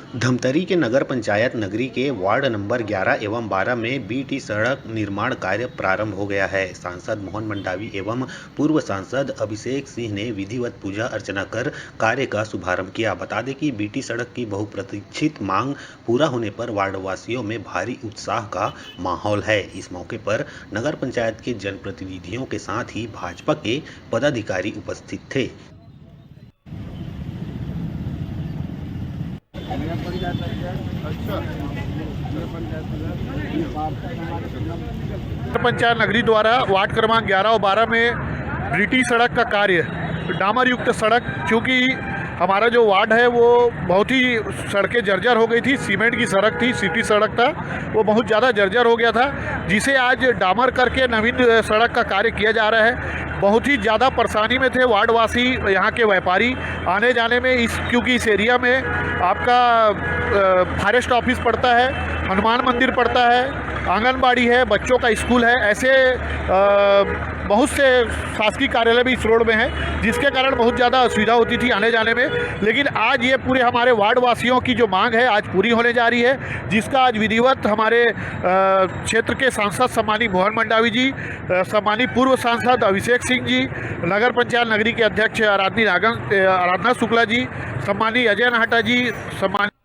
धमतरी के नगर पंचायत नगरी के वार्ड नंबर 11 एवं 12 में बीटी सड़क निर्माण कार्य प्रारंभ हो गया है। सांसद मोहन मंडावी एवं पूर्व सांसद अभिषेक सिंह ने विधिवत पूजा अर्चना कर कार्य का शुभारंभ किया। बता दें कि बीटी सड़क की बहुप्रतीक्षित मांग पूरा होने पर वार्डवासियों में भारी उत्साह का माहौल है। इस मौके पर नगर पंचायत के जनप्रतिनिधियों के साथ ही भाजपा के पदाधिकारी उपस्थित थे। पंचायत नगरी द्वारा वार्ड क्रमांक 11 और 12 में बीटी सड़क का कार्य, डामर युक्त सड़क, चूँकि हमारा जो वार्ड है वो बहुत ही सड़कें जर्जर हो गई थी। सीमेंट की सड़क थी, सिटी सड़क था, वो बहुत ज़्यादा जर्जर हो गया था, जिसे आज डामर करके नवीन सड़क का कार्य किया जा रहा है। बहुत ही ज़्यादा परेशानी में थे वार्डवासी, यहाँ के व्यापारी आने जाने में, क्योंकि इस एरिया में आपका फॉरेस्ट ऑफिस पड़ता है, हनुमान मंदिर पड़ता है, आंगनबाड़ी है, बच्चों का स्कूल है, ऐसे बहुत से शासकीय कार्यालय भी इस रोड में हैं, जिसके कारण बहुत ज़्यादा असुविधा होती थी आने जाने में। लेकिन आज ये पूरे हमारे वार्ड वासियों की जो मांग है आज पूरी होने जा रही है, जिसका आज विधिवत हमारे क्षेत्र के सांसद सम्मानित मोहन मंडावी जी, सम्मानित पूर्व सांसद अभिषेक सिंह जी, नगर पंचायत नगरी के अध्यक्ष आराधना शुक्ला जी, सम्मानित अजय नाहटा जी, सम्मानित